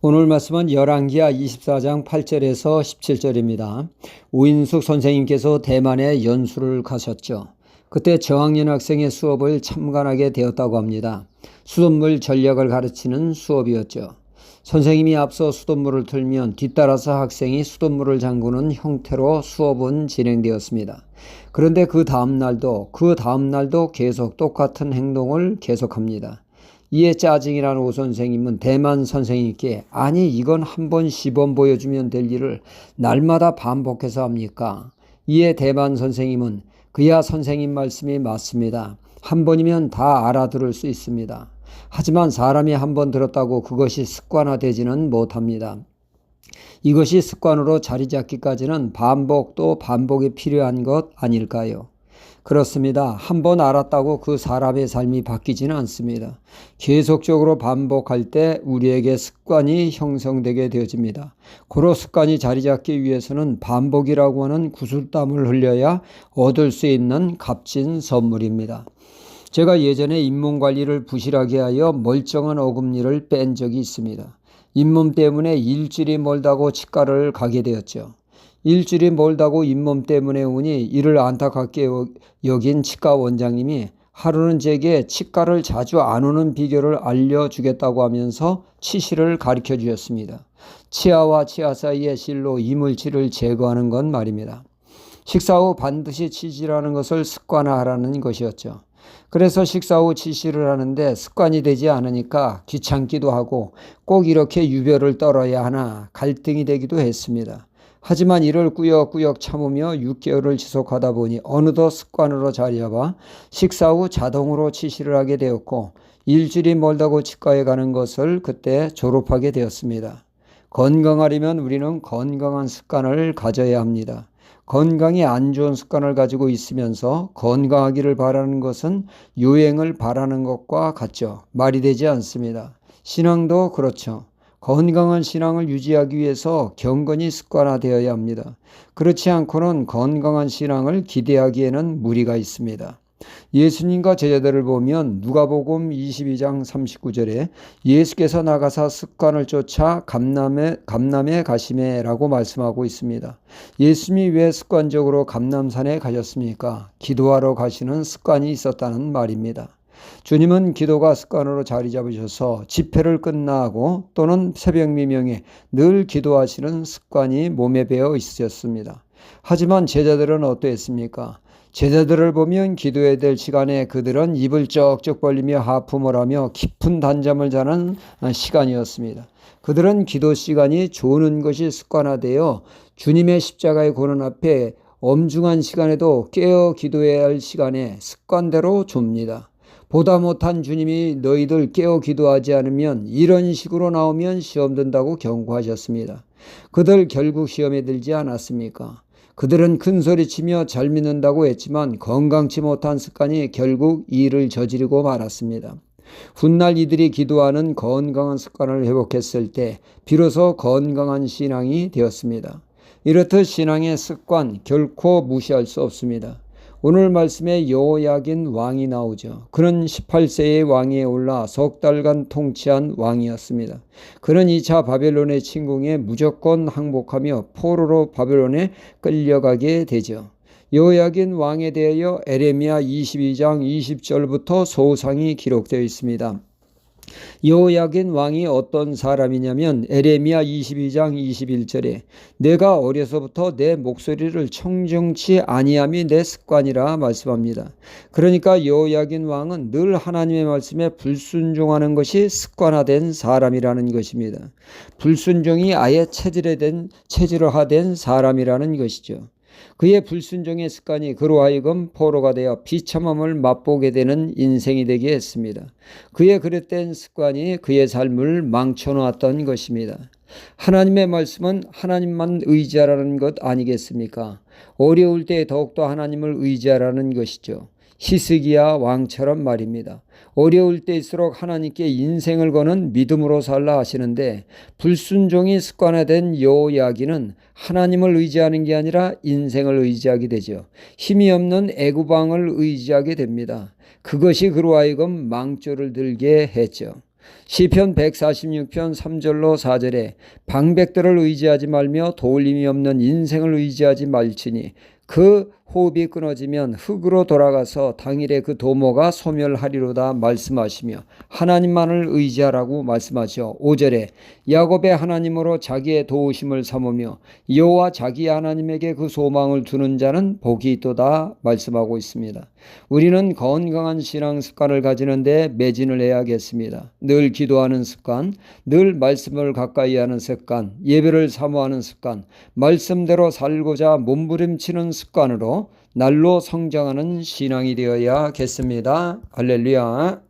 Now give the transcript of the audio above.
오늘 말씀은 열왕기하 24장 8절에서 17절입니다. 우인숙 선생님께서 대만에 연수를 가셨죠. 그때 저학년 학생의 수업을 참관하게 되었다고 합니다. 수돗물 전략을 가르치는 수업이었죠. 선생님이 앞서 수돗물을 틀면 뒤따라서 학생이 수돗물을 잠그는 형태로 수업은 진행되었습니다. 그런데 그 다음 날도 계속 똑같은 행동을 계속합니다. 이에 짜증이 난 오 선생님은 대만 선생님께 아니 이건 한 번 시범 보여주면 될 일을 날마다 반복해서 합니까? 이에 대만 선생님은 그야 선생님 말씀이 맞습니다. 한 번이면 다 알아들을 수 있습니다. 하지만 사람이 한 번 들었다고 그것이 습관화되지는 못합니다. 이것이 습관으로 자리 잡기까지는 반복도 반복이 필요한 것 아닐까요? 그렇습니다. 한 번 알았다고 그 사람의 삶이 바뀌지는 않습니다. 계속적으로 반복할 때 우리에게 습관이 형성되게 되어집니다. 고로 습관이 자리 잡기 위해서는 반복이라고 하는 구슬땀을 흘려야 얻을 수 있는 값진 선물입니다. 제가 예전에 잇몸관리를 부실하게 하여 멀쩡한 어금니를 뺀 적이 있습니다. 잇몸 때문에 일주일이 멀다고 치과를 가게 되었죠. 일주일이 멀다고 잇몸 때문에 오니 이를 안타깝게 여긴 치과 원장님이 하루는 제게 치과를 자주 안 오는 비결을 알려주겠다고 하면서 치실을 가르쳐 주셨습니다. 치아와 치아 사이의 실로 이물질을 제거하는 건 말입니다. 식사 후 반드시 치실하는 것을 습관화하라는 것이었죠. 그래서 식사 후 치실을 하는데 습관이 되지 않으니까 귀찮기도 하고 꼭 이렇게 유별을 떨어야 하나 갈등이 되기도 했습니다. 하지만 이를 꾸역꾸역 참으며 6개월을 지속하다 보니 어느덧 습관으로 자리 잡아 식사 후 자동으로 치실을 하게 되었고 일주일이 멀다고 치과에 가는 것을 그때 졸업하게 되었습니다. 건강하려면 우리는 건강한 습관을 가져야 합니다. 건강에 안 좋은 습관을 가지고 있으면서 건강하기를 바라는 것은 요행을 바라는 것과 같죠. 말이 되지 않습니다. 신앙도 그렇죠. 건강한 신앙을 유지하기 위해서 경건이 습관화되어야 합니다. 그렇지 않고는 건강한 신앙을 기대하기에는 무리가 있습니다. 예수님과 제자들을 보면 누가복음 22장 39절에 예수께서 나가사 습관을 쫓아 감람에 가시매라고 말씀하고 있습니다. 예수님이 왜 습관적으로 감람산에 가셨습니까? 기도하러 가시는 습관이 있었다는 말입니다. 주님은 기도가 습관으로 자리 잡으셔서 집회를 끝나고 또는 새벽 미명에 늘 기도하시는 습관이 몸에 배어 있으셨습니다. 하지만 제자들은 어떠했습니까? 제자들을 보면 기도해야 될 시간에 그들은 입을 쩍쩍 벌리며 하품을 하며 깊은 단잠을 자는 시간이었습니다. 그들은 기도 시간이 조는 것이 습관화되어 주님의 십자가의 고난 앞에 엄중한 시간에도 깨어 기도해야 할 시간에 습관대로 줍니다. 보다 못한 주님이 너희들 깨어 기도하지 않으면 이런 식으로 나오면 시험 든다고 경고하셨습니다. 그들 결국 시험에 들지 않았습니까? 그들은 큰 소리치며 잘 믿는다고 했지만 건강치 못한 습관이 결국 이 일을 저지르고 말았습니다. 훗날 이들이 기도하는 건강한 습관을 회복했을 때 비로소 건강한 신앙이 되었습니다. 이렇듯 신앙의 습관 결코 무시할 수 없습니다. 오늘 말씀에 여호야긴 왕이 나오죠. 그는 18세의 왕위에 올라 석 달간 통치한 왕이었습니다. 그는 2차 바벨론의 침공에 무조건 항복하며 포로로 바벨론에 끌려가게 되죠. 여호야긴 왕에 대하여 에레미야 22장 20절부터 소상이 기록되어 있습니다. 여호야긴 왕이 어떤 사람이냐면 에레미야 22장 21절에 내가 어려서부터 내 목소리를 청정치 아니함이 내 습관이라 말씀합니다. 그러니까 여호야긴 왕은 늘 하나님의 말씀에 불순종하는 것이 습관화된 사람이라는 것입니다. 불순종이 아예 체질화된 사람이라는 것이죠. 그의 불순종의 습관이 그로 하여금 포로가 되어 비참함을 맛보게 되는 인생이 되게 했습니다. 그의 그릇된 습관이 그의 삶을 망쳐놓았던 것입니다. 하나님의 말씀은 하나님만 의지하라는 것 아니겠습니까? 어려울 때 더욱더 하나님을 의지하라는 것이죠. 히스기야 왕처럼 말입니다. 어려울 때일수록 하나님께 인생을 거는 믿음으로 살라 하시는데 불순종이 습관화된 여호야긴은 하나님을 의지하는 게 아니라 인생을 의지하게 되죠. 힘이 없는 애구방을 의지하게 됩니다. 그것이 그로 하여금 망조를 들게 했죠. 시편 146편 3절로 4절에 방백들을 의지하지 말며 도울 힘이 없는 인생을 의지하지 말지니 그 호흡이 끊어지면 흙으로 돌아가서 당일에 그 도모가 소멸하리로다 말씀하시며 하나님만을 의지하라고 말씀하시오. 5절에 야곱의 하나님으로 자기의 도우심을 삼으며 여호와 자기 하나님에게 그 소망을 두는 자는 복이 있도다 말씀하고 있습니다. 우리는 건강한 신앙 습관을 가지는데 매진을 해야겠습니다. 늘 기도하는 습관, 늘 말씀을 가까이 하는 습관, 예배를 사모하는 습관, 말씀대로 살고자 몸부림치는 습관으로 날로 성장하는 신앙이 되어야겠습니다. 할렐루야.